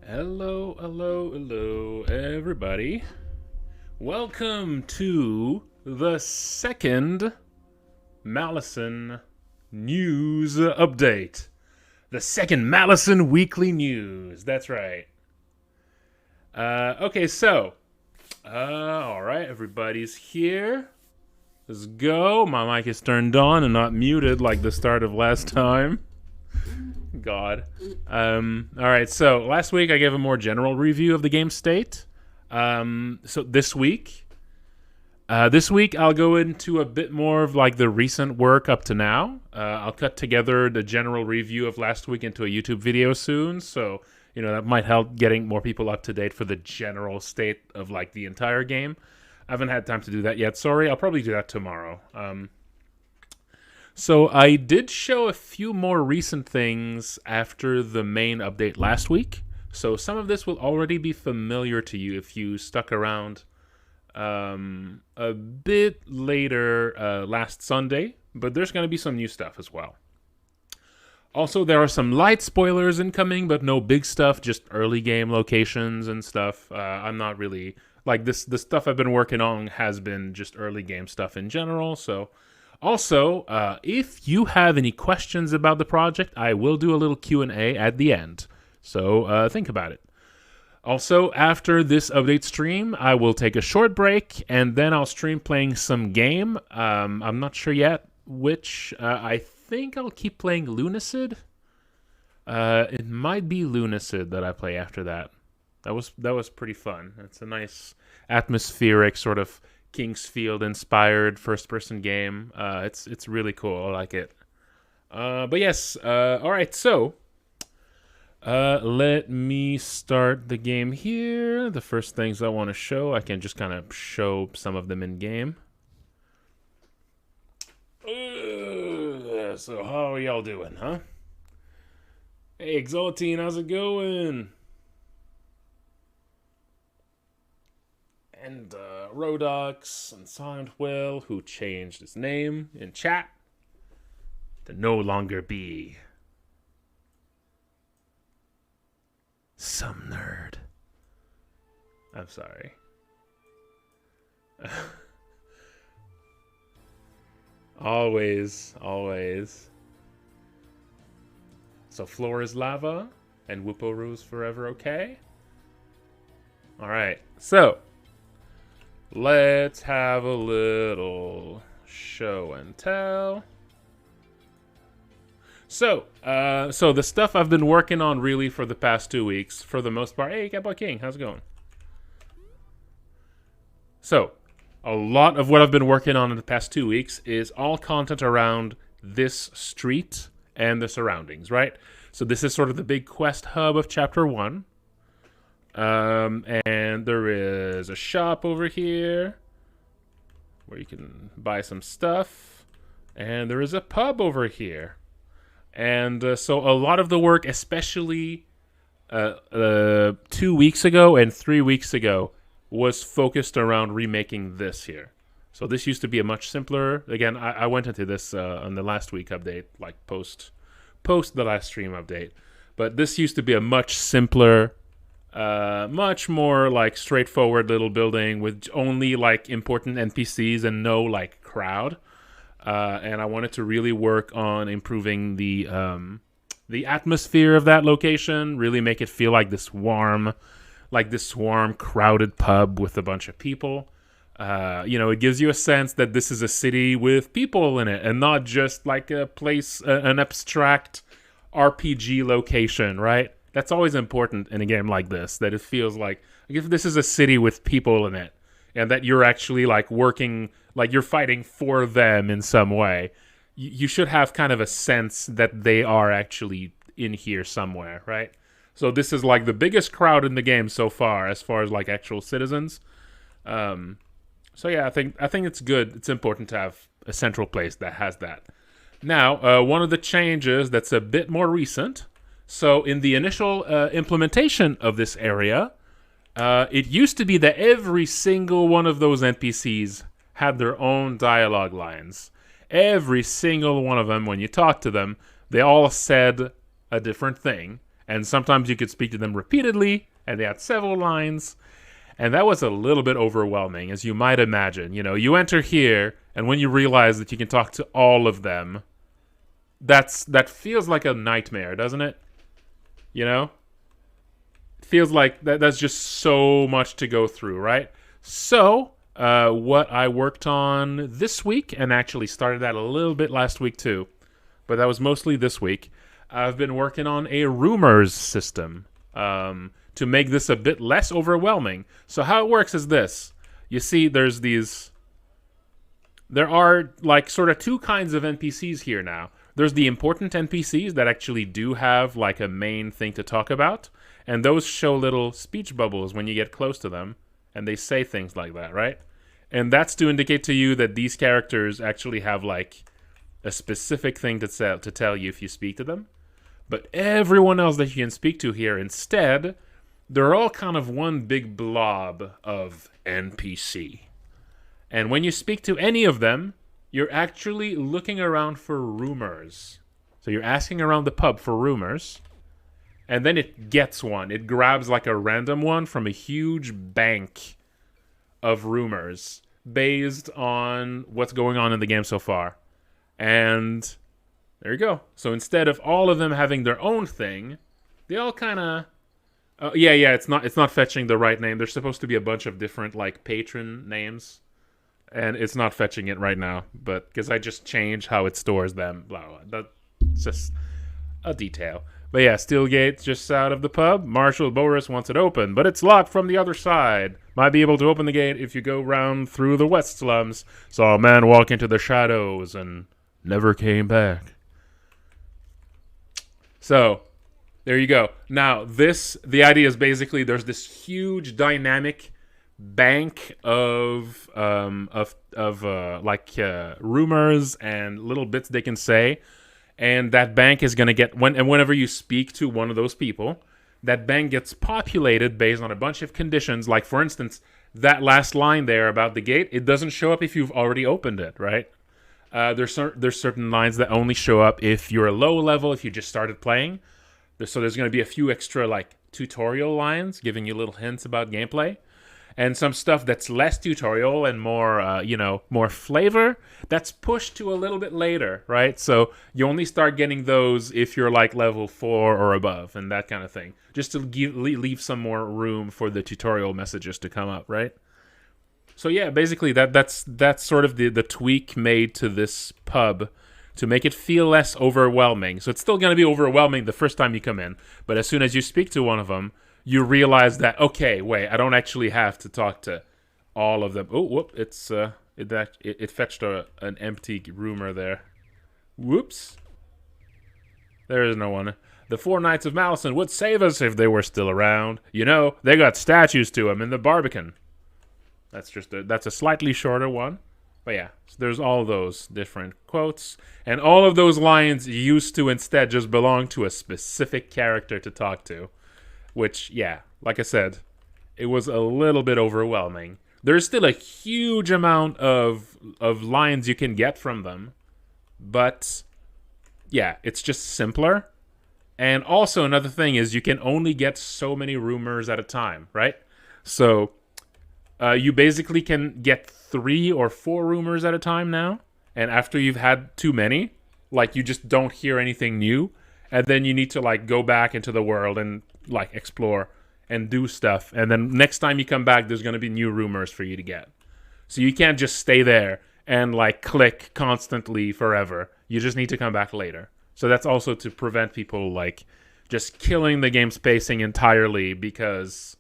Hello, hello, hello, everybody. Welcome to the second Malison news update. The second Malison weekly news. That's right. All right, everybody's here. Let's go. My mic is turned on and not muted like the start of last time. God. All right, so last week I gave a more general review of the game state. So this week I'll go into a bit more of like the recent work up to now. I'll cut together the general review of last week into a YouTube video soon, so that might help getting more people up to date for the general state of like the entire game. I haven't had time to do that yet. Sorry, I'll probably do that tomorrow. So I did show a few more recent things after the main update last week. So some of this will already be familiar to you if you stuck around a bit later last Sunday. But there's going to be some new stuff as well. Also, there are some light spoilers incoming, but no big stuff, just early game locations and stuff. I'm not really... Like, the stuff I've been working on has been just early game stuff in general, so... Also, if you have any questions about the project, I will do a little Q&A at the end. So think about it. Also, after this update stream, I will take a short break, and then I'll stream playing some game. I'm not sure yet which. I think I'll keep playing Lunacid. It might be Lunacid that I play after that. That was pretty fun. It's a nice atmospheric sort of Kingsfield inspired first person game. It's really cool. I like it. But yes, all right, so let me start the game here. The first things I want to show, I can just kind of show some of them in game. So how are y'all doing, huh? Hey, Exaltine, how's it going? And Rodox and Silent Will, who changed his name in chat to no longer be some nerd. I'm sorry. Always. So floor is lava and Whoopooroo's forever okay? Alright, so let's have a little show and tell. So the stuff I've been working on really for the past 2 weeks, for the most part. Hey, Catboy King, how's it going? So, a lot of what I've been working on in the past 2 weeks is all content around this street and the surroundings, right? So this is sort of the big quest hub of Chapter 1. And there is a shop over here where you can buy some stuff. And there is a pub over here. And so a lot of the work, especially 2 weeks ago and 3 weeks ago, was focused around remaking this here. So this used to be a much simpler... Again, I went into this on the last week update, like post the last stream update. But this used to be a much simpler... much more like straightforward little building with only like important NPCs and no like crowd. And I wanted to really work on improving the atmosphere of that location, really make it feel like this warm, crowded pub with a bunch of people. It gives you a sense that this is a city with people in it and not just like a place, an abstract RPG location, right? That's always important in a game like this, that it feels like if this is a city with people in it and that you're actually like working, like you're fighting for them in some way, you should have kind of a sense that they are actually in here somewhere, right? So this is like the biggest crowd in the game so far as like actual citizens. So yeah, I think it's good. It's important to have a central place that has that. Now, one of the changes that's a bit more recent. So in the initial implementation of this area, it used to be that every single one of those NPCs had their own dialogue lines. Every single one of them, when you talk to them, they all said a different thing. And sometimes you could speak to them repeatedly, and they had several lines. And that was a little bit overwhelming, as you might imagine. You know, you enter here, and when you realize that you can talk to all of them, that feels like a nightmare, doesn't it? You know? It feels like that's just so much to go through, right? So, what I worked on this week, and actually started that a little bit last week too, but that was mostly this week, I've been working on a rumors system to make this a bit less overwhelming. So how it works is this. You see, there are like sort of two kinds of NPCs here now. There's the important NPCs that actually do have like a main thing to talk about, and those show little speech bubbles when you get close to them, and they say things like that, right? And that's to indicate to you that these characters actually have like a specific thing to tell you if you speak to them. But everyone else that you can speak to here instead, they're all kind of one big blob of NPC. And when you speak to any of them, you're actually looking around for rumors. So you're asking around the pub for rumors, and then it gets one. It grabs like a random one from a huge bank of rumors based on what's going on in the game so far. And there you go. So instead of all of them having their own thing, they all kind of... it's not fetching the right name. There's supposed to be a bunch of different like patron names, and it's not fetching it right now. But because I just changed how it stores them, blah blah. That's just a detail. But yeah, Steelgate's just out of the pub. Marshal Boris wants it open, but it's locked from the other side. Might be able to open the gate if you go round through the west slums. Saw a man walk into the shadows and never came back. So, there you go. Now, the idea is basically there's this huge dynamic bank of rumors and little bits they can say, and that bank is going to get whenever you speak to one of those people, that bank gets populated based on a bunch of conditions. Like, for instance, that last line there about the gate, it doesn't show up if you've already opened it, right? There's certain lines that only show up if you're a low level, if you just started playing. So there's going to be a few extra like tutorial lines giving you little hints about gameplay, and some stuff that's less tutorial and more, more flavor, that's pushed to a little bit later, right? So you only start getting those if you're like level 4 or above, and that kind of thing, just to leave some more room for the tutorial messages to come up, right? So yeah, basically that's sort of the tweak made to this pub to make it feel less overwhelming. So it's still going to be overwhelming the first time you come in, but as soon as you speak to one of them, you realize that, okay, wait, I don't actually have to talk to all of them. Oh, whoop, it fetched an empty rumor there. Whoops. There is no one. The 4 Knights of Malison would save us if they were still around. You know, they got statues to them in the Barbican. That's a slightly shorter one. But yeah, so there's all those different quotes. And all of those lines used to instead just belong to a specific character to talk to. Which, yeah, like I said, it was a little bit overwhelming. There's still a huge amount of lines you can get from them. But, yeah, it's just simpler. And also another thing is you can only get so many rumors at a time, right? So you basically can get 3 or 4 rumors at a time now. And after you've had too many, like you just don't hear anything new. And then you need to like go back into the world and like explore and do stuff. And then next time you come back, there's going to be new rumors for you to get. So you can't just stay there and like click constantly forever. You just need to come back later. So that's also to prevent people like just killing the game's pacing entirely because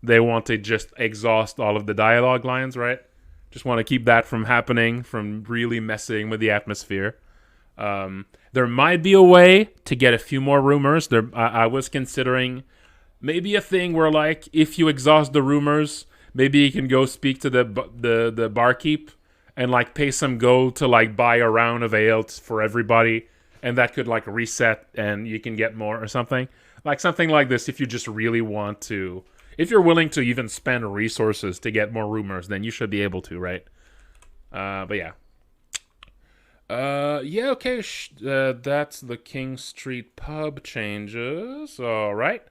they want to just exhaust all of the dialogue lines, right? Just want to keep that from happening, from really messing with the atmosphere. There might be a way to get a few more rumors. I was considering maybe a thing where, like, if you exhaust the rumors, maybe you can go speak to the barkeep and like pay some gold to like buy a round of ale for everybody, and that could like reset and you can get more or something. Like something like this if you just really want to. If you're willing to even spend resources to get more rumors, then you should be able to, right? But yeah. Yeah, okay. That's the King Street pub changes. All right.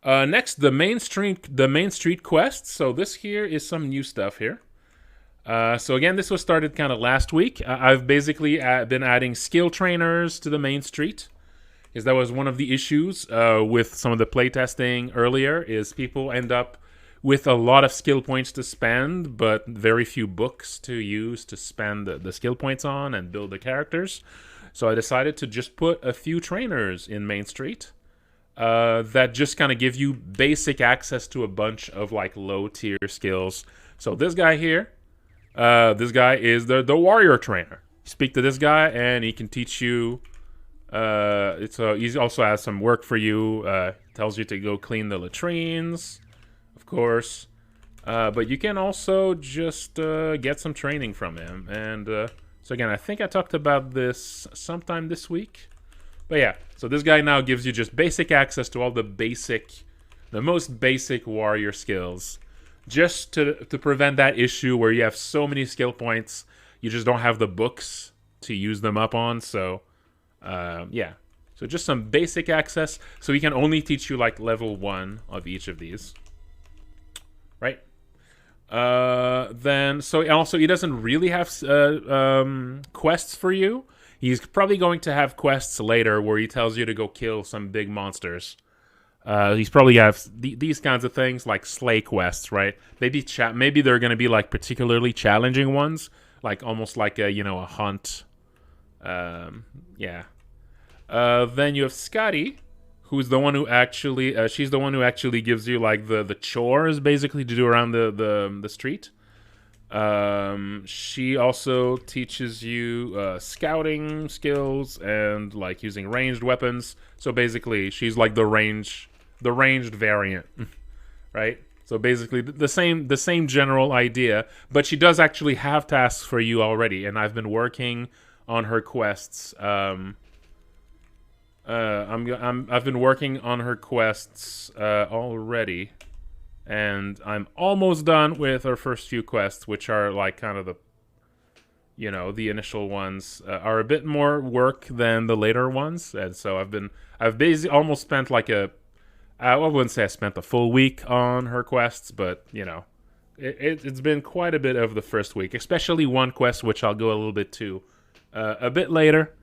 Next, the Main Street quest. So this here is some new stuff here. So again, this was started kind of last week. I've basically been adding skill trainers to the Main Street, because that was one of the issues with some of the playtesting earlier. Is people end up with a lot of skill points to spend, but very few books to use to spend the skill points on and build the characters. So I decided to just put a few trainers in Main Street that just kind of give you basic access to a bunch of like low tier skills. So this guy here, this guy is the warrior trainer. You speak to this guy and he can teach you. He also has some work for you. Tells you to go clean the latrines, of course. But you can also just get some training from him. And so again, I think I talked about this sometime this week. But yeah, so this guy now gives you just basic access to all the most basic warrior skills. Just to prevent that issue where you have so many skill points, you just don't have the books to use them up on. So, yeah. So just some basic access. So he can only teach you like level 1 of each of these. Right? Then, so also he doesn't really have quests for you. He's probably going to have quests later where he tells you to go kill some big monsters. He's probably have these kinds of things like slay quests, right? Maybe they're going to be like particularly challenging ones, like almost like a hunt. Yeah. Then you have Skadi, who's the one who actually she's the one who actually gives you like the chores basically to do around the street. She also teaches you scouting skills and like using ranged weapons. So basically, she's like the ranged variant, right? So basically, the same general idea, but she does actually have tasks for you already, and I've been working on her quests. I've been working on her quests already. And I'm almost done with our first few quests, which are like kind of the initial ones are a bit more work than the later ones. And so I've basically almost spent I wouldn't say I spent a full week on her quests, but it's been quite a bit of the first week, especially one quest, which I'll go a little bit to a bit later.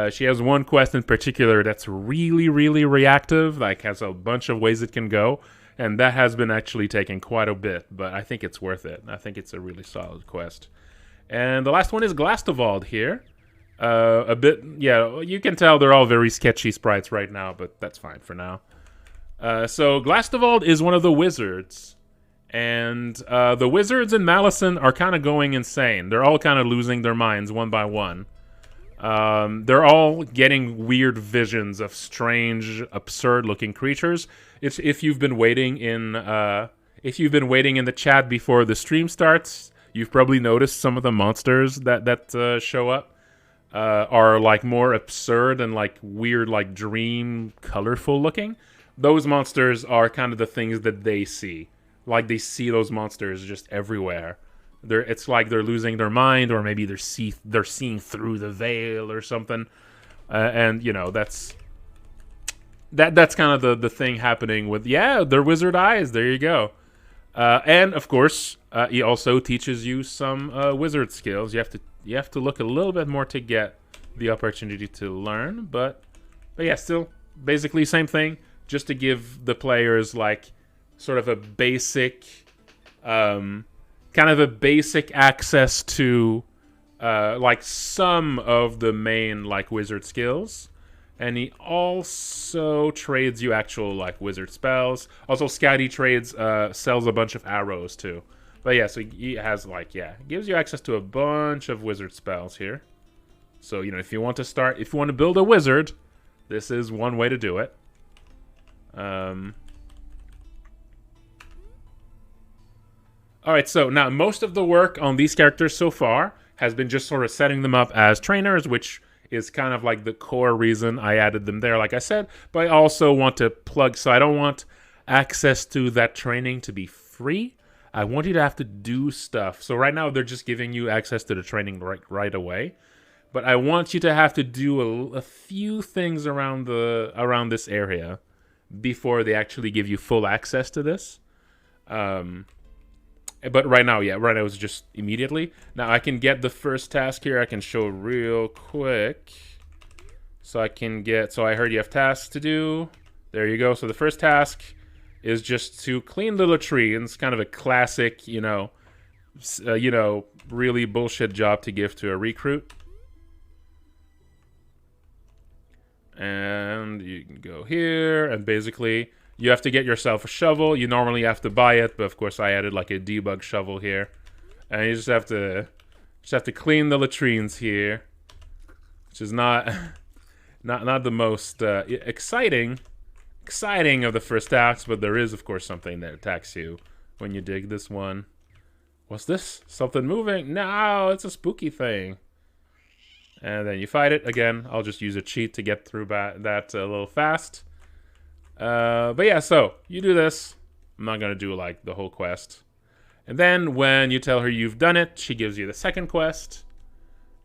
She has one quest in particular that's really, really reactive, like has a bunch of ways it can go. And that has been actually taking quite a bit, but I think it's worth it. I think it's a really solid quest. And the last one is Glastovald here. You can tell they're all very sketchy sprites right now, but that's fine for now. So Glastovald is one of the wizards. And the wizards in Malison are kind of going insane. They're all kind of losing their minds one by one. They're all getting weird visions of strange, absurd-looking creatures. If you've been waiting in the chat before the stream starts, you've probably noticed some of the monsters that show up are like more absurd and like weird, like dream, colorful looking. Those monsters are kind of the things that they see. Like they see those monsters just everywhere. It's like they're losing their mind, or maybe they're seeing through the veil or something, and that's kind of the thing happening with their wizard eyes. There you go, and of course he also teaches you some wizard skills. You have to look a little bit more to get the opportunity to learn, but yeah, still basically same thing, just to give the players like sort of a basic. Kind of a basic access to like some of the main like wizard skills, and he also trades you actual like wizard spells. Also, Skadi sells a bunch of arrows too. But yeah, so he has gives you access to a bunch of wizard spells here. So if you want to build a wizard, this is one way to do it. Alright, so now most of the work on these characters so far has been just sort of setting them up as trainers, which is kind of like the core reason I added them there, like I said. But I also want to plug, so I don't want access to that training to be free. I want you to have to do stuff. So right now they're just giving you access to the training right away. but I want you to have to do a few things around this area before they actually give you full access to this. But right now it's just immediately. Now I can get the first task here. I can show real quick. So I heard you have tasks to do. There you go. So the first task is just to clean the latrine. It's kind of a classic, really bullshit job to give to a recruit. And you can go here, and basically you have to get yourself a shovel. You normally have to buy it, but of course I added like a debug shovel here. And you just have to clean the latrines here, which is not the most exciting of the first tasks, but there is of course something that attacks you when you dig this one. What's this? Something moving? No, it's a spooky thing. And then you fight it. Again, I'll just use a cheat to get through that a little fast. But yeah, so you do this. I'm not going to do like the whole quest. And then when you tell her you've done it, she gives you the second quest.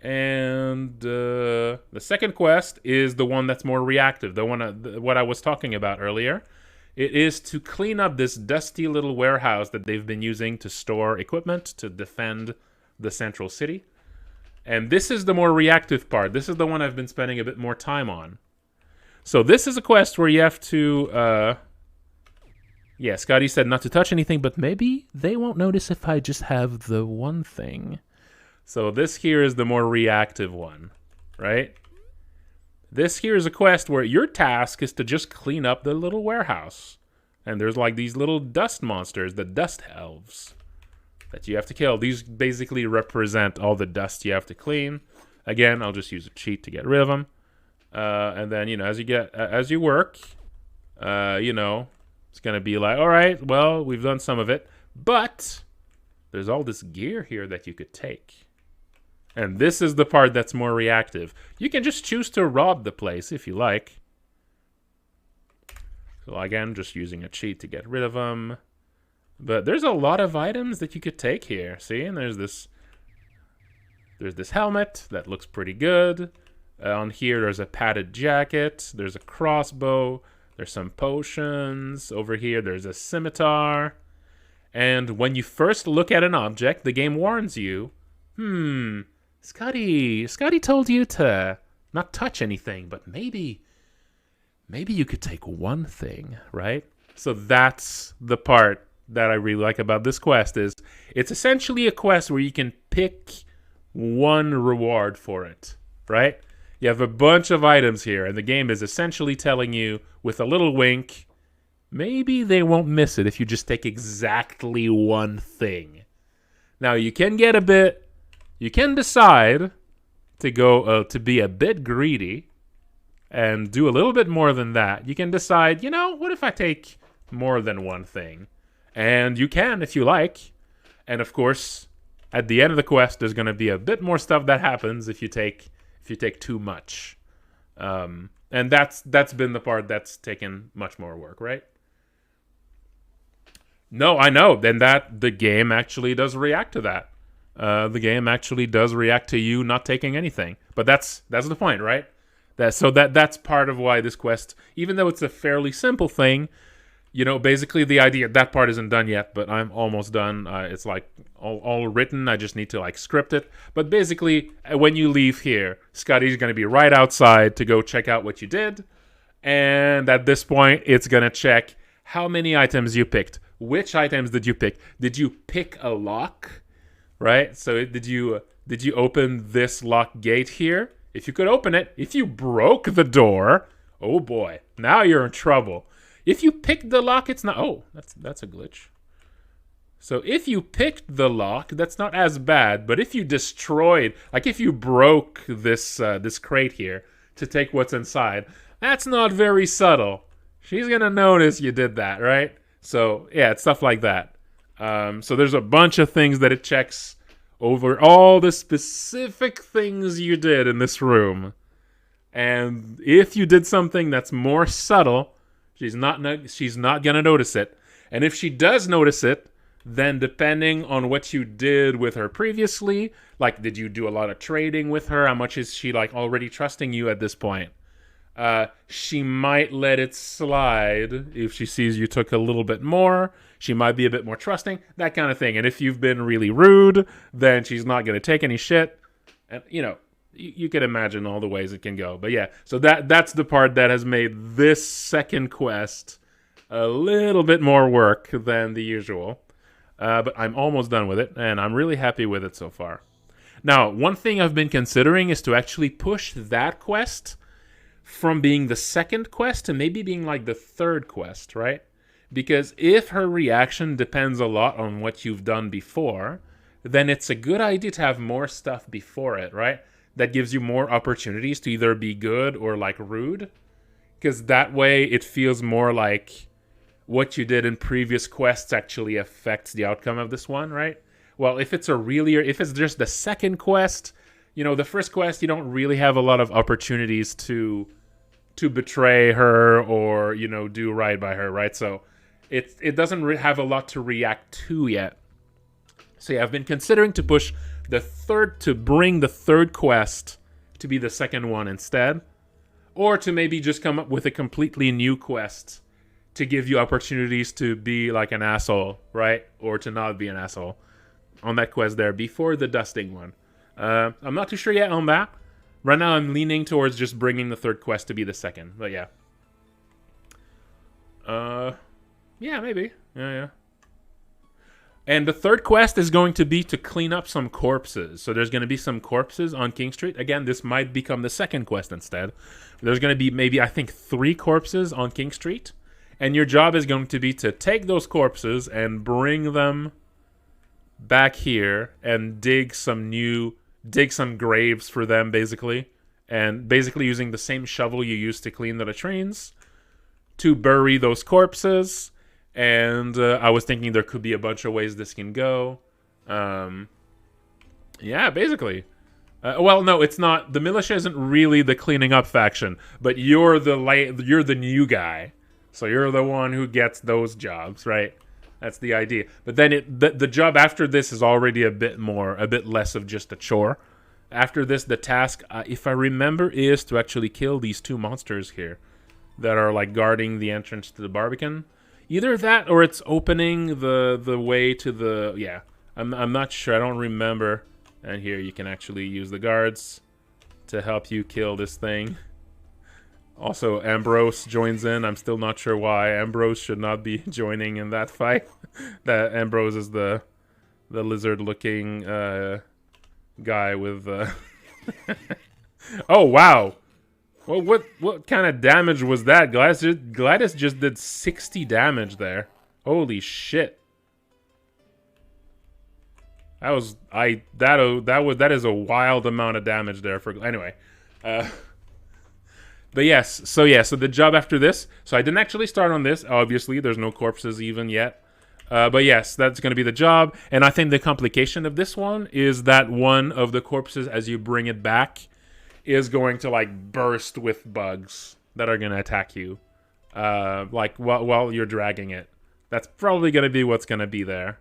And the second quest is the one that's more reactive. The one what I was talking about earlier. It is to clean up this dusty little warehouse that they've been using to store equipment to defend the central city. And this is the more reactive part. This is the one I've been spending a bit more time on. So this is a quest where you have to... Skadi said not to touch anything, but maybe they won't notice if I just have the one thing. So this here is the more reactive one, right? This here is a quest where your task is to just clean up the little warehouse. And there's like these little dust monsters, the dust elves, that you have to kill. These basically represent all the dust you have to clean. Again, I'll just use a cheat to get rid of them. And then, as you work, it's going to be like, all right, well, we've done some of it. But there's all this gear here that you could take. And this is the part that's more reactive. You can just choose to rob the place if you like. So again, just using a cheat to get rid of them. But there's a lot of items that you could take here. See, and there's this helmet that looks pretty good. On here, there's a padded jacket. There's a crossbow. There's some potions. Over here, there's a scimitar. And when you first look at an object, the game warns you, Skadi told you to not touch anything, but maybe you could take one thing, right? So that's the part that I really like about this quest is it's essentially a quest where you can pick one reward for it, right? You have a bunch of items here, and the game is essentially telling you with a little wink, maybe they won't miss it if you just take exactly one thing. Now, you can decide to go to be a bit greedy and do a little bit more than that. You can decide, what if I take more than one thing? And you can if you like. And of course, at the end of the quest, there's going to be a bit more stuff that happens if you take too much. And that's been the part that's taken much more work, right? No, I know. Then the game actually does react to that. The game actually does react to you not taking anything. But that's the point, right? That's part of why this quest, even though it's a fairly simple thing, basically the idea, that part isn't done yet, but I'm almost done. It's like all written. I just need to like script it. But basically, when you leave here, Skadi's going to be right outside to go check out what you did. And at this point, it's going to check how many items you picked. Which items did you pick? Did you pick a lock? Right? So did you open this lock gate here? If you could open it, if you broke the door, oh boy, now you're in trouble. If you picked the lock, it's not... Oh, that's a glitch. So if you picked the lock, that's not as bad. But if you destroyed... Like if you broke this crate here to take what's inside, that's not very subtle. She's going to notice you did that, right? So yeah, it's stuff like that. So there's a bunch of things that it checks over all the specific things you did in this room. And if you did something that's more subtle... She's not gonna notice it, and if she does notice it, Then depending on what you did with her previously, like did you do a lot of trading with her? How much is she like already trusting you at this point? She might let it slide if she sees you took a little bit more. She might be a bit more trusting, that kind of thing. And if you've been really rude, then she's not going to take any shit. And, you know, you can imagine all the ways it can go. But yeah, so that's the part that has made this second quest a little bit more work than the usual. But I'm almost done with it, and I'm really happy with it so far. Now, one thing I've been considering is to actually push that quest from being the second quest to maybe being like the third quest, right? Because if her reaction depends a lot on what you've done before, then it's a good idea to have more stuff before it, right? That gives you more opportunities to either be good or like rude. Because that way it feels more like what you did in previous quests actually affects the outcome of this one, right? Well, if it's just the second quest, you know, the first quest, you don't really have a lot of opportunities to betray her or, you know, do right by her, right? So it doesn't have a lot to react to yet. So yeah, I've been considering to bring the third quest to be the second one instead. Or to maybe just come up with a completely new quest to give you opportunities to be like an asshole, right? Or to not be an asshole on that quest there before the dusting one. I'm not too sure yet on that. Right now I'm leaning towards just bringing the third quest to be the second. But yeah. Yeah, maybe. Yeah. And the third quest is going to be to clean up some corpses. So there's going to be some corpses on King Street. Again, this might become the second quest instead. There's going to be maybe, I think, 3 corpses on King Street. And your job is going to be to take those corpses and bring them back here and dig some graves for them, basically. And basically using the same shovel you used to clean the latrines to bury those corpses. And I was thinking there could be a bunch of ways this can go. Yeah, basically. Well, no, it's not. The militia isn't really the cleaning up faction, but you're the new guy. So you're the one who gets those jobs, right? That's the idea. But then the job after this is already a bit less of just a chore. After this, the task, if I remember, is to actually kill these 2 monsters here that are like guarding the entrance to the Barbican. Either that or it's opening the way to the... Yeah, I'm not sure. I don't remember. And here you can actually use the guards to help you kill this thing. Also, Ambrose joins in. I'm still not sure why. Ambrose should not be joining in that fight. That Ambrose is the lizard-looking guy with... Oh, wow. Well, what kind of damage was that? Gladys just did 60 damage there. Holy shit. That is a wild amount of damage there for... Anyway. But yes, so the job after this. So I didn't actually start on this. Obviously, there's no corpses even yet. But yes, that's going to be the job. And I think the complication of this one is that one of the corpses, as you bring it back, is going to like burst with bugs that are going to attack you. Like while you're dragging it. That's probably going to be what's going to be there.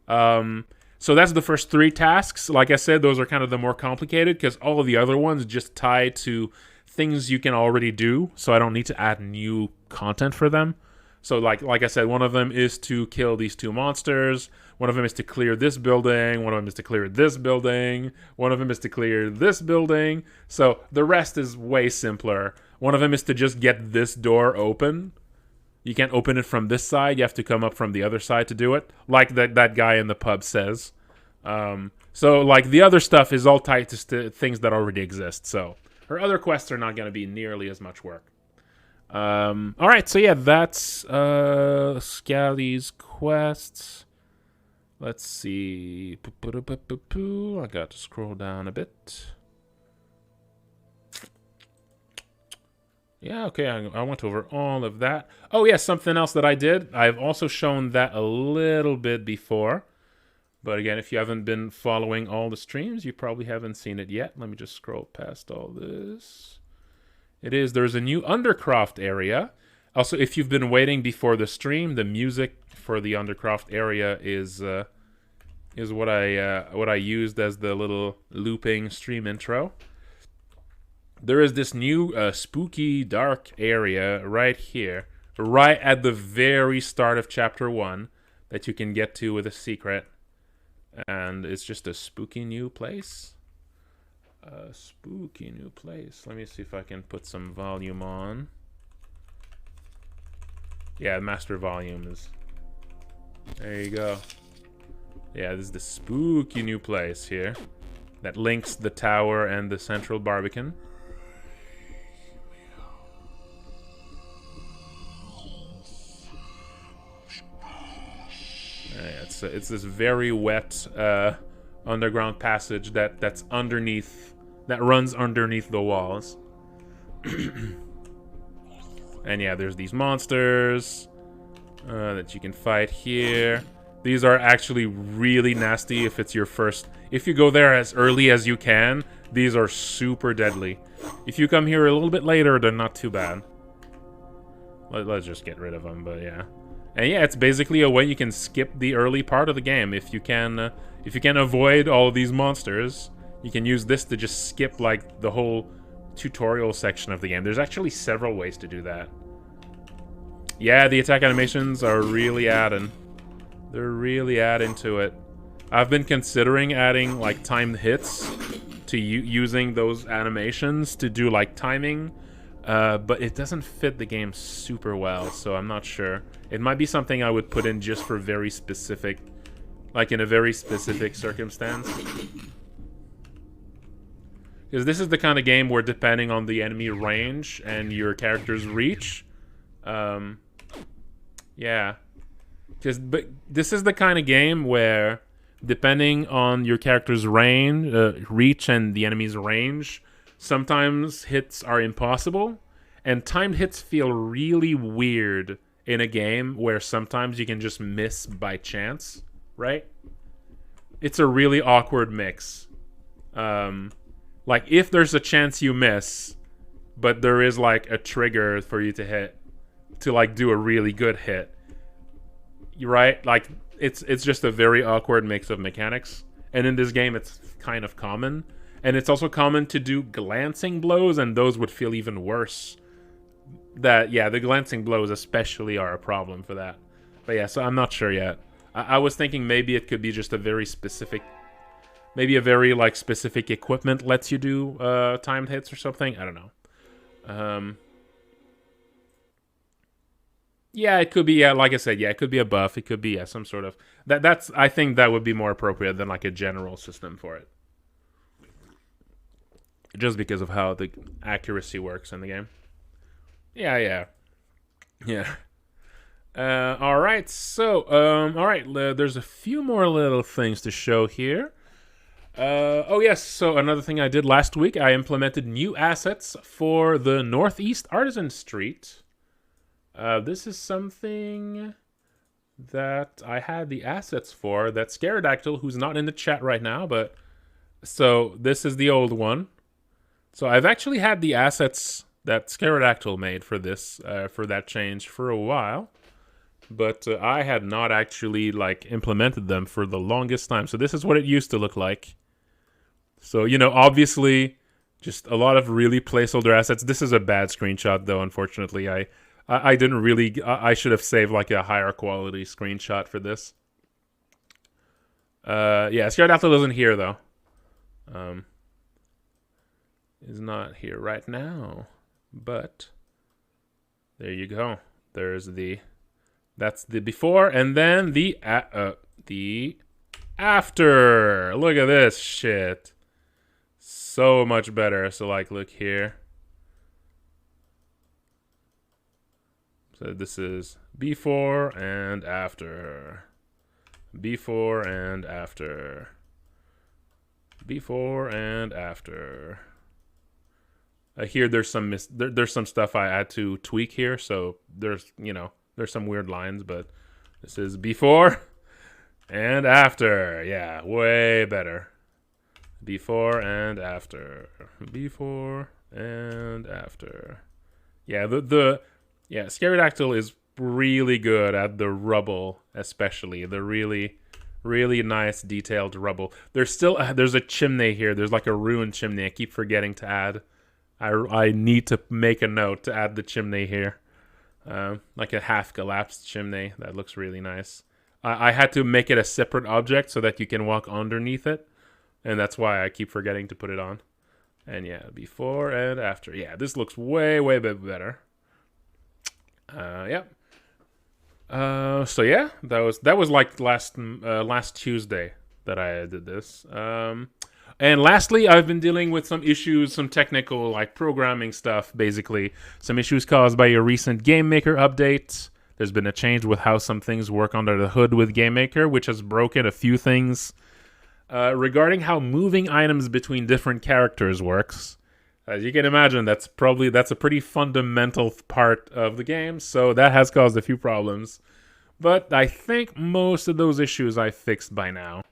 So that's the first 3 tasks. Like I said, those are kind of the more complicated because all of the other ones just tie to things you can already do, so I don't need to add new content for them. So like I said, one of them is to kill these 2 monsters, one of them is to clear this building, one of them is to clear this building, one of them is to clear this building. So the rest is way simpler. One of them is to just get this door open. You can't open it from this side, you have to come up from the other side to do it, like that guy in the pub says. So like the other stuff is all tied to things that already exist, so her other quests are not going to be nearly as much work. All right, so yeah, that's Skadis quests. Let's see. I got to scroll down a bit. Yeah, okay, I went over all of that. Oh, yeah, something else that I did. I've also shown that a little bit before. But again, if you haven't been following all the streams, you probably haven't seen it yet. Let me just scroll past all this. There's a new Undercroft area. Also, if you've been waiting before the stream, the music for the Undercroft area is what I used as the little looping stream intro. There is this new spooky dark area right here, right at the very start of chapter 1, that you can get to with a secret, and it's just a spooky new place. A spooky new place. Let me see if I can put some volume on. Yeah, master volume is... There you go. Yeah, this is the spooky new place here that links the tower and the central Barbican. It's this very wet underground passage that's underneath, that runs underneath the walls. And yeah, there's these monsters that you can fight here. These are actually really nasty if it's your first... If you go there as early as you can, these are super deadly. If you come here a little bit later, they're not too bad. Let's just get rid of them, but yeah. And yeah, it's basically a way you can skip the early part of the game. If you can avoid all of these monsters, you can use this to just skip like the whole tutorial section of the game. There's actually several ways to do that. Yeah, the attack animations are really adding. They're really adding to it. I've been considering adding like timed hits to using those animations to do like timing, but it doesn't fit the game super well, so I'm not sure. It might be something I would put in just for very specific, like in a very specific circumstance. Because this is the kind of game where, depending on the enemy range and your character's reach, yeah. But this is the kind of game where, depending on your character's reach and the enemy's range, sometimes hits are impossible, and timed hits feel really weird in a game where sometimes you can just miss by chance, right? It's a really awkward mix. Like, if there's a chance you miss, but there is like a trigger for you to hit, to like do a really good hit, right? Like, it's just a very awkward mix of mechanics. And in this game, it's kind of common. And it's also common to do glancing blows, and those would feel even worse. Yeah, the glancing blows especially are a problem for that. But yeah, so I'm not sure yet. I was thinking maybe it could be just a very specific... Maybe a very, like, specific equipment lets you do timed hits or something. I don't know. Yeah, it could be, yeah, like I said, yeah, it could be a buff. It could be, yeah, some sort of... I think that would be more appropriate than, like, a general system for it. Just because of how the accuracy works in the game. Yeah. Alright, so, alright, there's a few more little things to show here. Oh yes, so another thing I did last week, I implemented new assets for the Northeast Artisan Street. This is something that I had the assets for, that Scaradactyl, who's not in the chat right now, but... So, this is the old one. So, I've actually had the assets that Scaradactyl made for this, for that change for a while. But I had not actually, like, implemented them for the longest time. So, this is what it used to look like. So, you know, obviously, just a lot of really placeholder assets. This is a bad screenshot, though, unfortunately. I didn't really... I should have saved, like, a higher quality screenshot for this. Yeah, Scaradactyl isn't here, though. Is not here right now. But, there you go. There's the... That's the before, and then the after. Look at this shit. So much better. So, like, look here. So this is before and after. Before and after. Before and after. Here there's some there's some stuff I had to tweak here, so there's, you know, there's some weird lines, but this is before and after. Yeah, way better. Before and after. Before and after. Yeah, Yeah, Scarodactyl is really good at the rubble, especially the really, really nice detailed rubble. There's a chimney here. There's like a ruined chimney. I keep forgetting to add. I need to make a note to add the chimney here. Like a half collapsed chimney. That looks really nice. I had to make it a separate object so that you can walk underneath it. And that's why I keep forgetting to put it on. And yeah, before and after. Yeah, this looks way, way better. Yep. So yeah, that was like last Tuesday that I did this. And lastly, I've been dealing with some issues, some technical like programming stuff, basically. Some issues caused by a recent GameMaker update. There's been a change with how some things work under the hood with GameMaker, which has broken a few things. Regarding how moving items between different characters works. As you can imagine, that's a pretty fundamental part of the game, so that has caused a few problems. But I think most of those issues I fixed by now.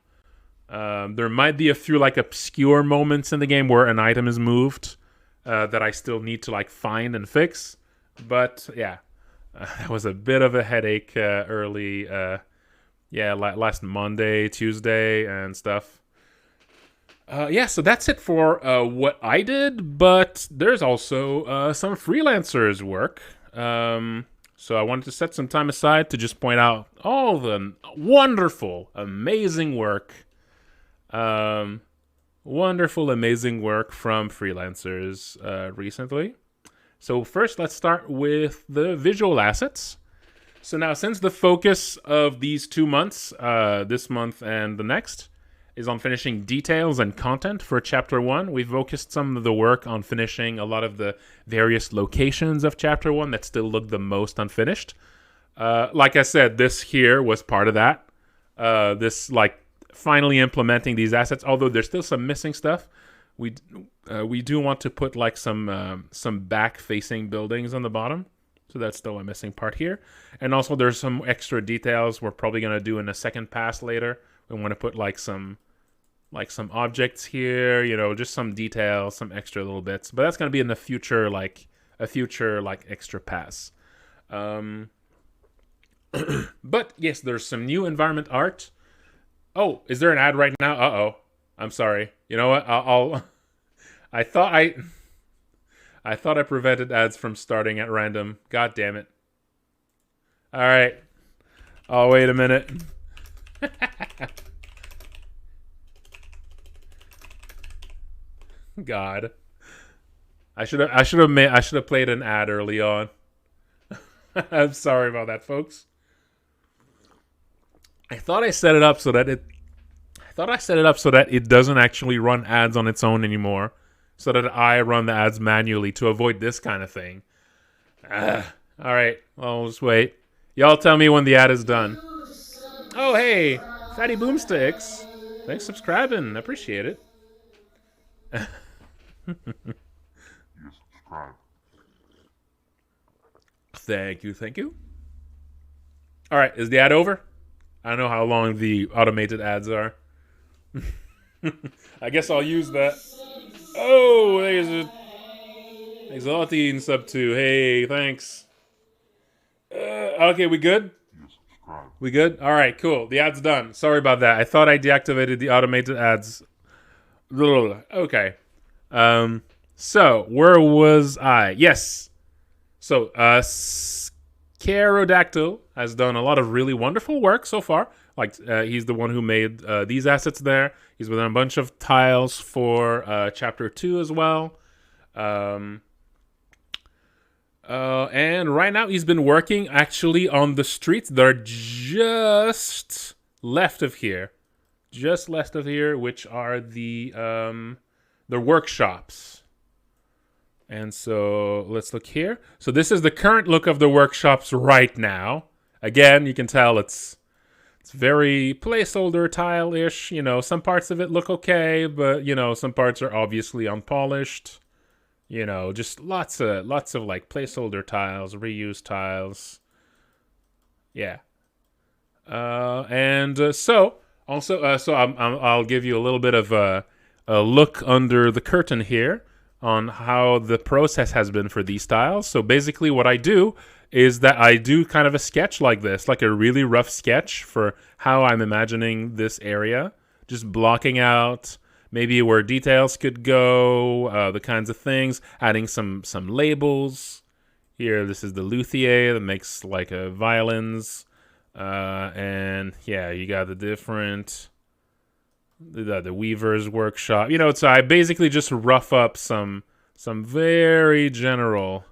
There might be a few like obscure moments in the game where an item is moved that I still need to like find and fix. But yeah, that was a bit of a headache early. Last Monday, Tuesday, and stuff. So that's it for what I did. But there's also some freelancers' work. So I wanted to set some time aside to just point out all the wonderful, amazing work. Wonderful, amazing work from freelancers recently. So first, let's start with the visual assets. So now, since the focus of these 2 months, this month and the next, is on finishing details and content for Chapter 1, we've focused some of the work on finishing a lot of the various locations of Chapter 1 that still look the most unfinished. Like I said, this here was part of that. This, like, finally implementing these assets, although there's still some missing stuff. We do want to put, like, some back-facing buildings on the bottom. So that's still a missing part here. And also there's some extra details we're probably going to do in a second pass later. We want to put like some objects here, just some details, some extra little bits. But that's going to be in the future, like extra pass. But yes, there's some new environment art. Oh, is there an ad right now? Uh-oh. I'm sorry. You know what? I thought I prevented ads from starting at random. God damn it. All right. Oh, wait a minute. God. I should have played an ad early on. I'm sorry about that, folks. I thought I set it up so that it doesn't actually run ads on its own anymore. So that I run the ads manually to avoid this kind of thing. All right, well, just wait. Y'all tell me when the ad is done. Oh, hey, Fatty Boomsticks. Thanks for subscribing. I appreciate it. Thank you. All right, is the ad over? I don't know how long the automated ads are. I guess I'll use that. Oh, there's a Exaltine sub 2. Hey, thanks. Okay, we good? We good? All right, cool. The ad's done. Sorry about that. I thought I deactivated the automated ads. Okay. So, where was I? Yes. So, Scarodactyl has done a lot of really wonderful work so far. Like, he's the one who made these assets there. He's done a bunch of tiles for Chapter 2 as well. And right now he's been working actually on the streets that are just left of here. Which are the workshops. And so let's look here. So this is the current look of the workshops right now. Again, you can tell it's very placeholder tile-ish. Some parts of it look okay, but some parts are obviously unpolished. Just lots of like placeholder tiles, reused tiles. Yeah. So I'll give you a little bit of a look under the curtain here on how the process has been for these tiles. So basically what I do is that I do kind of a sketch like this, like a really rough sketch for how I'm imagining this area. Just blocking out maybe where details could go, the kinds of things, adding some labels. Here, this is the luthier that makes like violins. And yeah, you got the different... The weaver's workshop. So I basically just rough up some very general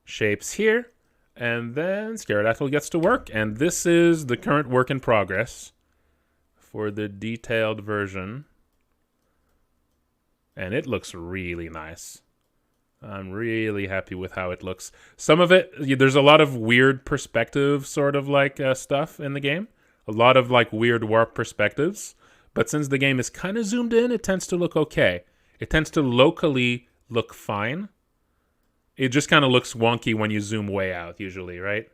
shapes here, and then Scaradactyl gets to work, and this is the current work in progress for the detailed version, and it looks really nice. I'm really happy with how it looks. Some of it, there's a lot of weird perspective sort of like stuff in the game, a lot of like weird warp perspectives. But since the game is kind of zoomed in, it tends to look okay. It tends to locally look fine. It just kind of looks wonky when you zoom way out, usually, right?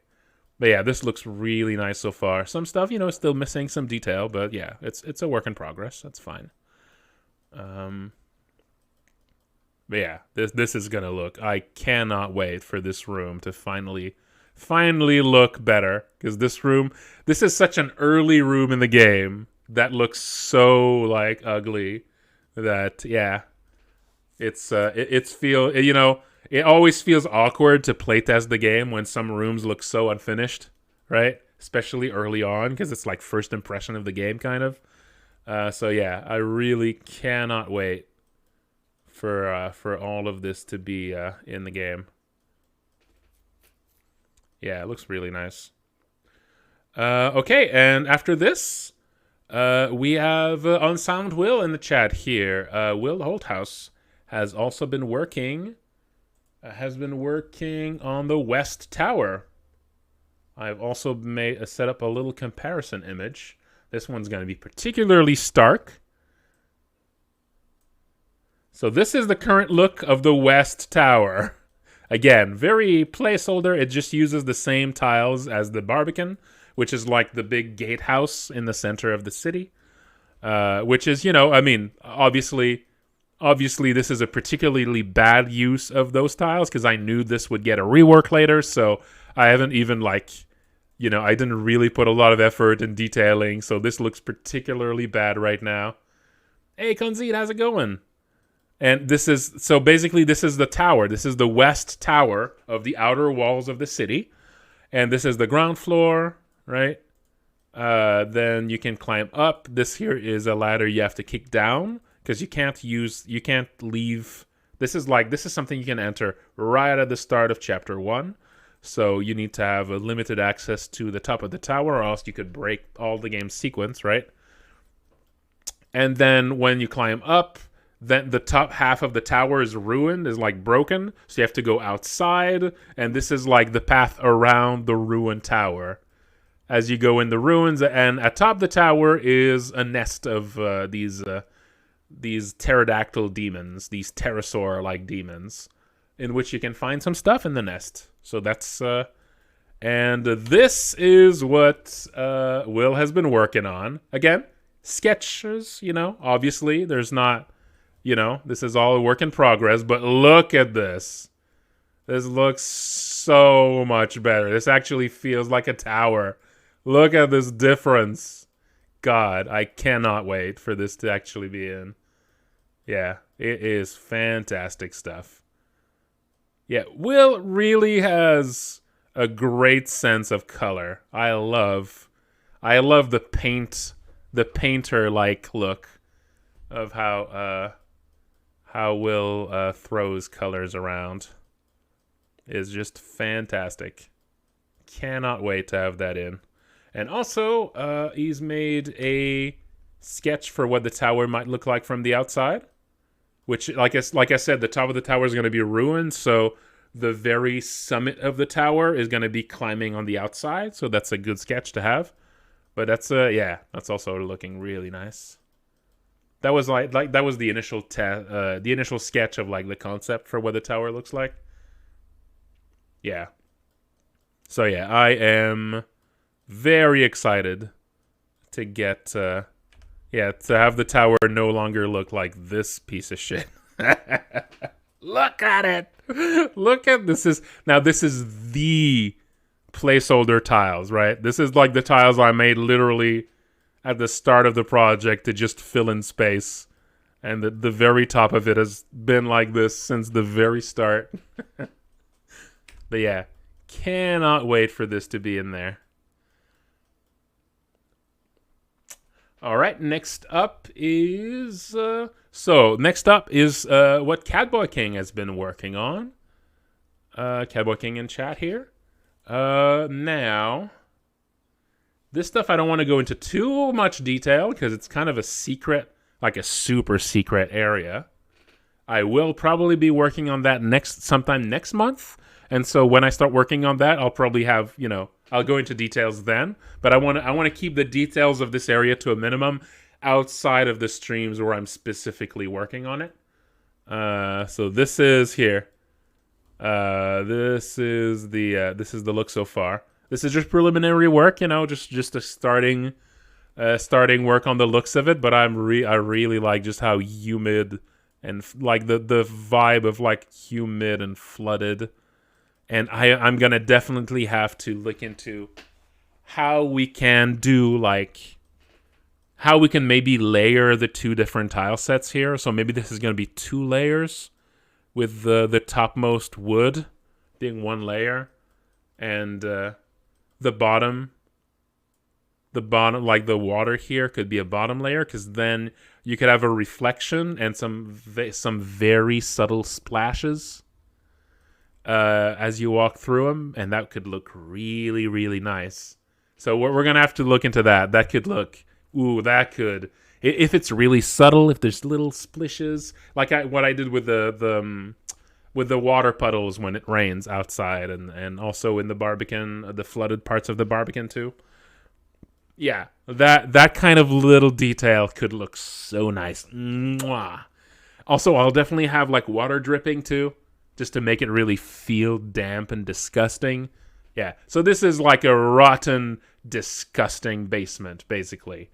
But yeah, this looks really nice so far. Some stuff, is still missing some detail, but yeah, it's a work in progress. That's fine. But yeah, this is gonna look... I cannot wait for this room to finally look better, because this is such an early room in the game that looks so like ugly that yeah, it always feels awkward to playtest the game when some rooms look so unfinished, right? Especially early on, because it's like first impression of the game kind of. So yeah, I really cannot wait for all of this to be in the game. Yeah, it looks really nice. Okay, and after this, we have Unsound Will in the chat here. Will Holthouse has also been working on the West Tower. I've also set up a little comparison image. This one's going to be particularly stark. So this is the current look of the West Tower. Again, very placeholder. It just uses the same tiles as the Barbican, which is like the big gatehouse in the center of the city. Which is, obviously this is a particularly bad use of those tiles, because I knew this would get a rework later, so I haven't even I didn't really put a lot of effort in detailing, so this looks particularly bad right now. Hey, Konzit, how's it going? And this is the tower. This is the West Tower of the outer walls of the city. And this is the ground floor, right? Then you can climb up. This here is a ladder you have to kick down, because you can't leave. This is something you can enter right at the start of chapter 1. So you need to have a limited access to the top of the tower, or else you could break all the game's sequence, right? And then when you climb up, then the top half of the tower is ruined, is broken. So you have to go outside, and this is the path around the ruined tower. As you go in the ruins, and atop the tower is a nest of these pterodactyl demons, these pterosaur-like demons, in which you can find some stuff in the nest. So that's... and this is what Will has been working on. Again, sketches, obviously. There's not... this is all a work in progress, but look at this. This looks so much better. This actually feels like a tower. Look at this difference. God, I cannot wait for this to actually be in. Yeah, it is fantastic stuff. Yeah, Will really has a great sense of color. I love the painter-like look of how Will throws colors around. Is just fantastic. Cannot wait to have that in. And also, he's made a sketch for what the tower might look like from the outside. Which, like I said, the top of the tower is going to be ruined, so the very summit of the tower is going to be climbing on the outside. So that's a good sketch to have. But that's that's also looking really nice. That was that was the initial sketch of the concept for what the tower looks like. Yeah. So yeah, I am very excited to get to have the tower no longer look like this piece of shit. Look at it. Look at this is the placeholder tiles, right? This is like the tiles I made literally at the start of the project to just fill in space. And the very top of it has been like this since the very start. But yeah, cannot wait for this to be in there. All right, next up is what Catboy King has been working on. Catboy King in chat here. Now, this stuff I don't want to go into too much detail because it's kind of a secret, like a super secret area. I will probably be working on that sometime next month. And so when I start working on that, I'll probably have, I'll go into details then. But I want to keep the details of this area to a minimum outside of the streams where I'm specifically working on it. So this is here. This is the look so far. This is just preliminary work, just a starting work on the looks of it. But I really like just how humid and like the vibe of like humid and flooded. And I'm gonna definitely have to look into how we can maybe layer the two different tile sets here. So maybe this is gonna be 2 layers, with the topmost wood being 1 layer, and the bottom, like the water here, could be a bottom layer, because then you could have a reflection and some very subtle splashes as you walk through them, and that could look really, really nice. So we're gonna have to look into that. That could look, if it's really subtle, if there's little splishes, like what I did with the water puddles when it rains outside, and also in the Barbican, the flooded parts of the Barbican too. Yeah, that kind of little detail could look so nice. Mwah. Also, I'll definitely have like water dripping too, just to make it really feel damp and disgusting. Yeah, so this is like a rotten, disgusting basement, basically.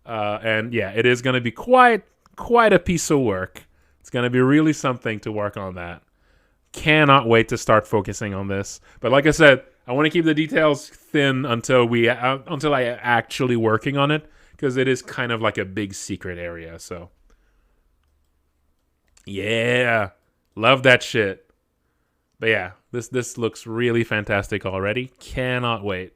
And yeah, it is going to be quite a piece of work. It's going to be really something to work on that. Cannot wait to start focusing on this. But like I said, I want to keep the details thin until I actually working on it, because it is kind of like a big secret area. So yeah, love that shit. But yeah, this looks really fantastic already. Cannot wait.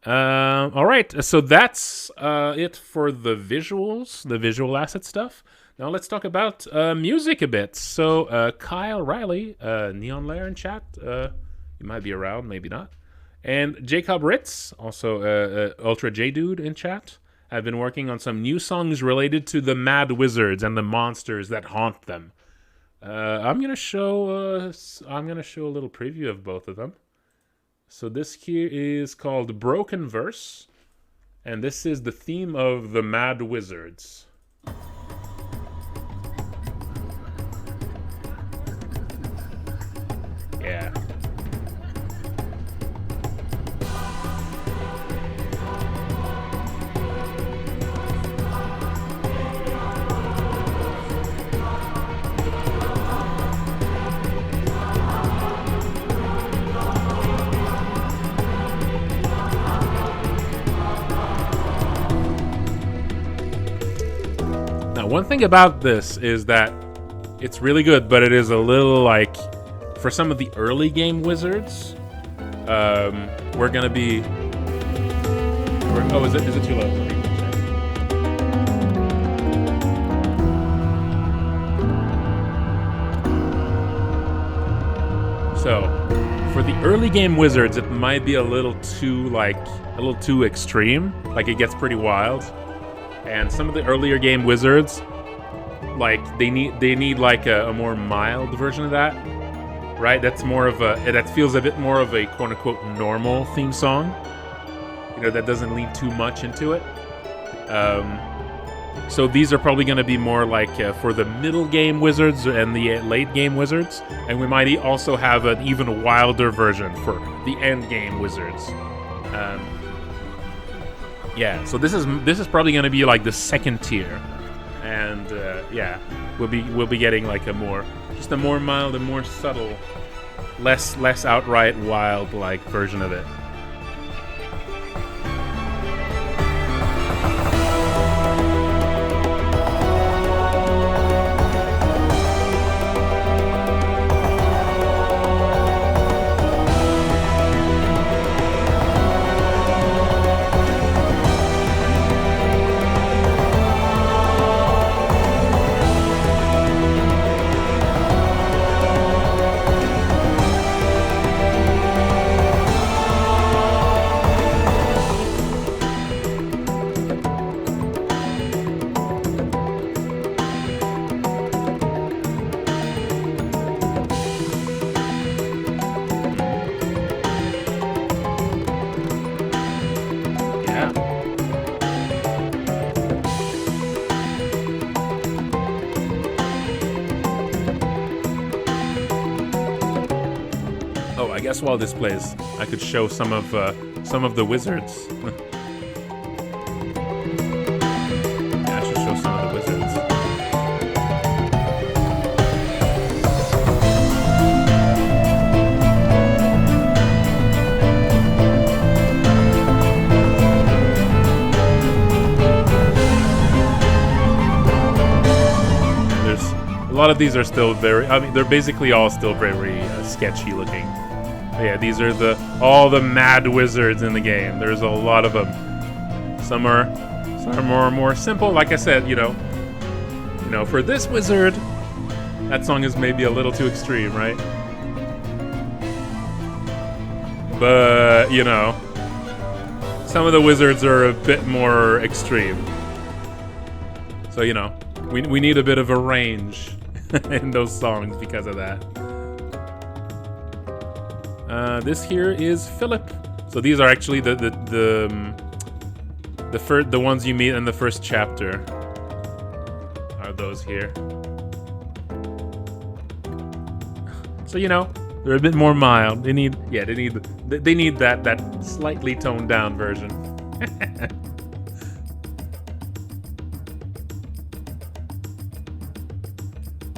All right, so that's it for the visuals, the visual asset stuff. Now let's talk about music a bit. So Kyle Riley, Neon Lair in chat, you might be around, maybe not. And Jacob Ritz, also Ultra J Dude in chat, have been working on some new songs related to the mad wizards and the monsters that haunt them. I'm gonna show a little preview of both of them. So this here is called Broken Verse, and this is the theme of the Mad Wizards. Yeah. One thing about this is that it's really good, but it is a little like, for some of the early game wizards, we're gonna be. Is it too low? So, for the early game wizards, it might be a little too extreme. Like, it gets pretty wild. And some of the earlier game wizards, like they need like a more mild version of that, right? That feels a bit more of a quote unquote normal theme song. That doesn't lean too much into it. So these are probably going to be more like for the middle game wizards and the late game wizards, and we might also have an even wilder version for the end game wizards. Yeah, so this is probably going to be like the second tier, and yeah, we'll be getting like a more mild and more subtle, less outright wild like version of it. I guess while this plays, I could show some of the wizards. Yeah, I should show some of the wizards. There's a lot of these are still very. I mean, they're basically all still very sketchy looking. Yeah, these are all the mad wizards in the game. There's a lot of them. Some are more simple. Like I said, you know, for this wizard, that song is maybe a little too extreme, right? But you know, some of the wizards are a bit more extreme. So you know, we need a bit of a range in those songs because of that. This here is Philip. So these are actually the ones you meet in the first chapter. Are those here? So you know, they're a bit more mild. They need that slightly toned down version.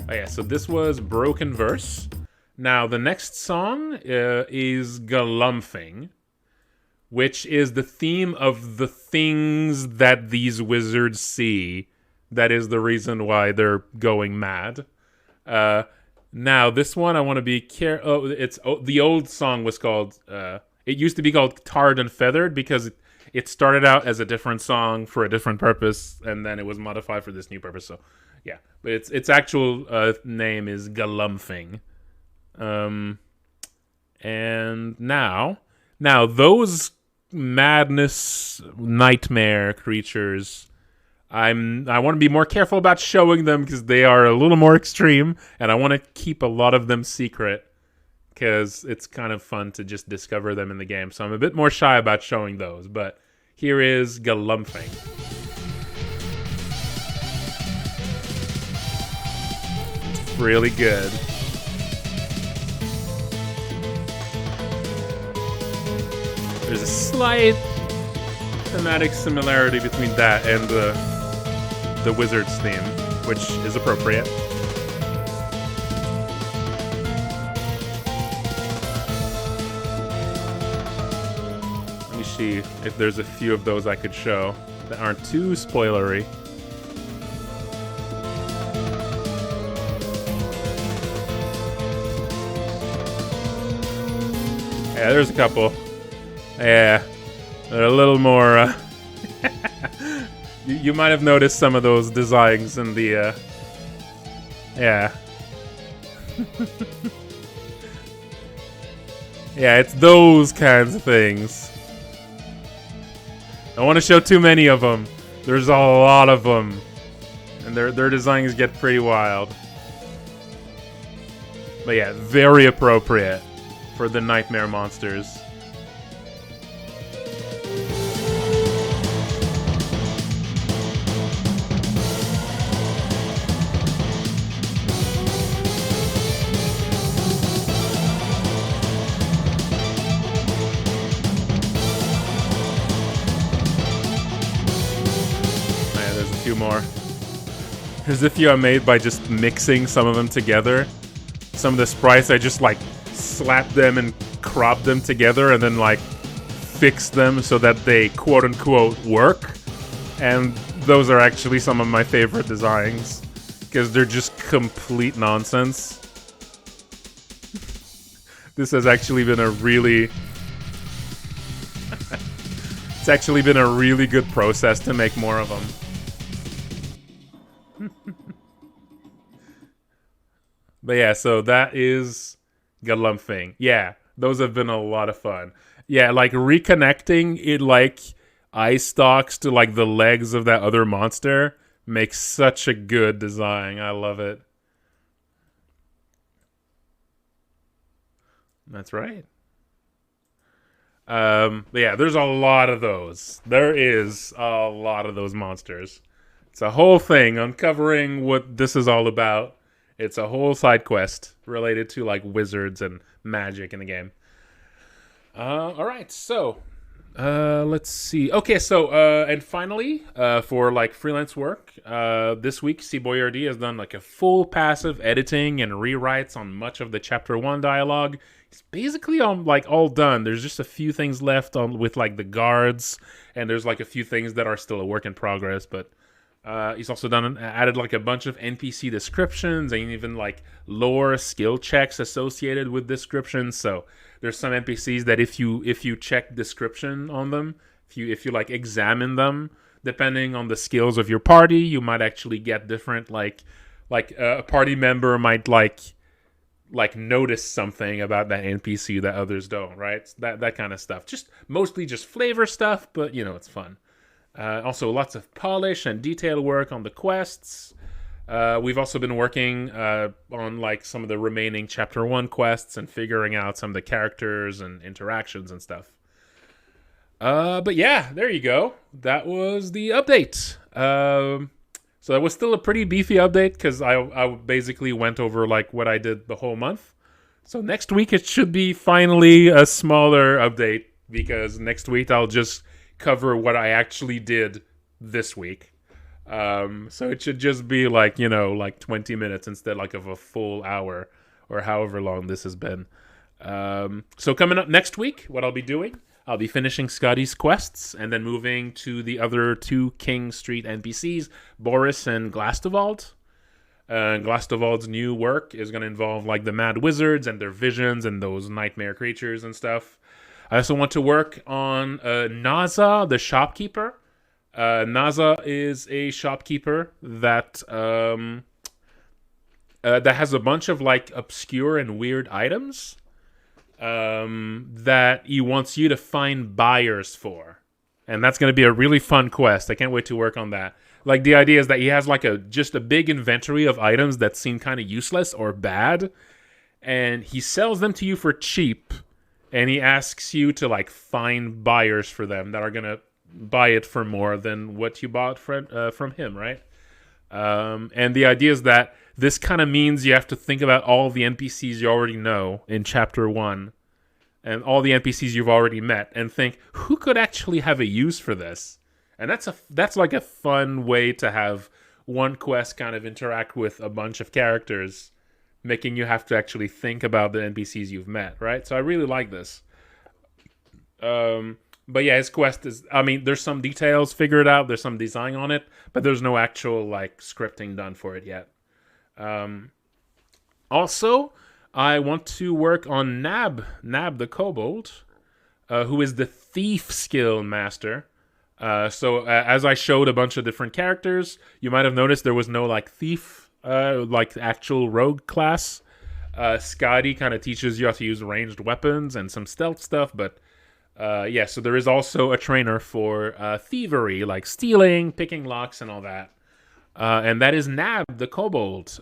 Oh yeah, so this was Broken Verse. Now, the next song is Galumphing, which is the theme of the things that these wizards see. That is the reason why they're going mad. Now, this one I want to be careful. The old song was called. It used to be called Tarred and Feathered because it started out as a different song for a different purpose, and then it was modified for this new purpose. So, yeah, but its actual name is Galumphing. And now those madness nightmare creatures, I want to be more careful about showing them because they are a little more extreme, and I want to keep a lot of them secret because it's kind of fun to just discover them in the game. So I'm a bit more shy about showing those, but here is Galumphing. It's really good. There's a slight thematic similarity between that and the Wizards theme, which is appropriate. Let me see if there's a few of those I could show that aren't too spoilery. Yeah, there's a couple. Yeah, they're a little more. You might have noticed some of those designs in the. Yeah. Yeah, it's those kinds of things. I don't want to show too many of them. There's a lot of them, and their designs get pretty wild. But yeah, very appropriate for the nightmare monsters. More. as if you are made by just mixing some of them together. Some of the sprites, I just like slap them and crop them together and then like fix them so that they quote unquote work. And those are actually some of my favorite designs because they're just complete nonsense. This has actually been a really... it's actually been a really good process to make more of them. But yeah, so that is Galumphing. Yeah, those have been a lot of fun. Yeah, like reconnecting it like eye stalks to like the legs of that other monster makes such a good design. I love it. That's right. But yeah, there's a lot of those. There is a lot of those monsters. It's a whole thing uncovering what this is all about. It's a whole side quest related to like wizards and magic in the game. All right, so let's see. Okay, so and finally, for like freelance work, this week CBoyRD has done like a full passive editing and rewrites on much of the Chapter 1 dialogue. It's basically all done. There's just a few things left on with like the guards, and there's like a few things that are still a work in progress. But he's also added like a bunch of NPC descriptions and even like lore skill checks associated with descriptions. So there's some NPCs that if you check description on them, if you like examine them, depending on the skills of your party, you might actually get different like a party member might like notice something about that NPC that others don't, right? That kind of stuff. Just mostly just flavor stuff, but you know, it's fun. Also lots of polish and detail work on the quests. We've also been working on like some of the remaining Chapter 1 quests and figuring out some of the characters and interactions and stuff. But yeah, there you go. That was the update. So that was still a pretty beefy update because I basically went over like what I did the whole month. So next week it should be finally a smaller update because next week I'll just cover what I actually did this week. So it should just be like, you know, like 20 minutes instead like of a full hour or however long this has been. So coming up next week, what I'll be doing, I'll be finishing Skadi's quests and then moving to the other two King Street NPCs, Boris and Glastovald. Glastovald's new work is going to involve like the mad wizards and their visions and those nightmare creatures and stuff. I also want to work on Naza, the shopkeeper. Naza is a shopkeeper that that has a bunch of like obscure and weird items that he wants you to find buyers for, and that's going to be a really fun quest. I can't wait to work on that. Like the idea is that he has like just a big inventory of items that seem kind of useless or bad, and he sells them to you for cheap, and he asks you to like find buyers for them that are going to buy it for more than what you bought from him, right? And the idea is that this kind of means you have to think about all the NPCs you already know in Chapter 1 and all the NPCs you've already met and think, who could actually have a use for this? And that's like a fun way to have one quest kind of interact with a bunch of characters, making you have to actually think about the NPCs you've met, right? So I really like this. But yeah, his quest is, I mean, there's some details figured out, there's some design on it, but there's no actual like scripting done for it yet. Also, I want to work on Nab the kobold, who is the thief skill master. So as I showed a bunch of different characters, you might have noticed there was no like thief, like actual rogue class. Skadi kind of teaches you how to use ranged weapons and some stealth stuff, but yeah, so there is also a trainer for thievery, like stealing, picking locks, and all that. And that is Nab, the kobold.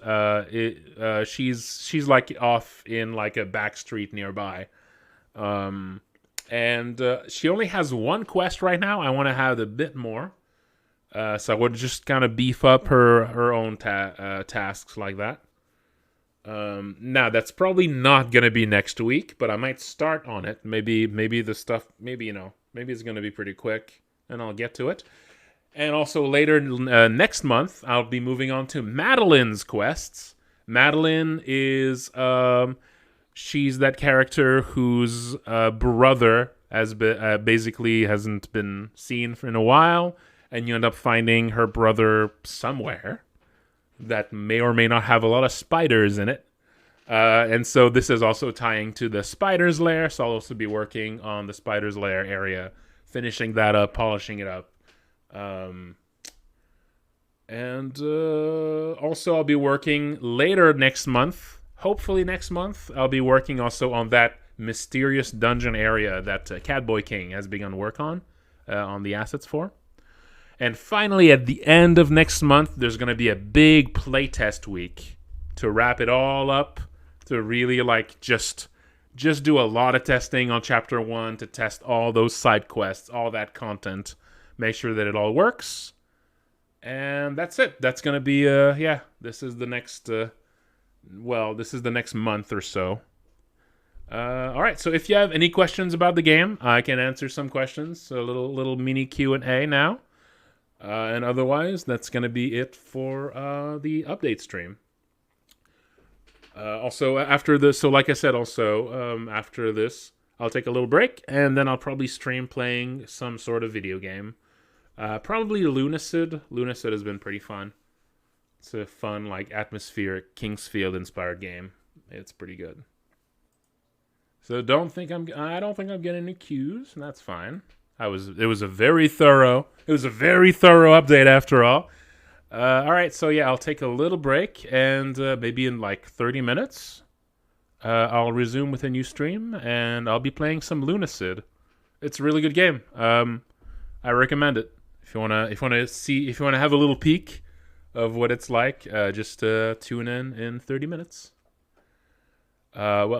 She's like off in like a back street nearby. And she only has one quest right now. I want to have a bit more. So I would just kind of beef up her own tasks like that. Now that's probably not gonna be next week, but I might start on it. Maybe the stuff, maybe it's gonna be pretty quick and I'll get to it. And also later next month, I'll be moving on to Madeline's quests. Madeline is she's that character whose brother has been, basically hasn't been seen in a while, and you end up finding her brother somewhere that may or may not have a lot of spiders in it. And so this is also tying to the spider's lair, so I'll also be working on the spider's lair area, finishing that up, polishing it up. And also I'll be working later next month, hopefully next month, I'll be working also on that mysterious dungeon area that Catboy King has begun work on the assets for. And finally, at the end of next month, there's going to be a big playtest week to wrap it all up, to really like just do a lot of testing on Chapter 1 to test all those side quests, all that content, make sure that it all works. And that's it. That's going to be, this is the next, this is the next month or so. All right, so if you have any questions about the game, I can answer some questions. A little mini Q&A now. And otherwise, that's going to be it for the update stream. Also, after this, so like I said, after this, I'll take a little break, and then I'll probably stream playing some sort of video game. Probably Lunacid. Lunacid has been pretty fun. It's a fun, like, atmospheric, Kingsfield-inspired game. It's pretty good. So I don't think I'm getting any cues, and that's fine. It was a very thorough update after all. All right, so yeah, I'll take a little break, and maybe in like 30 minutes, I'll resume with a new stream, and I'll be playing some Lunacid. It's a really good game. I recommend it. If you wanna have a little peek of what it's like, just tune in 30 minutes. Well.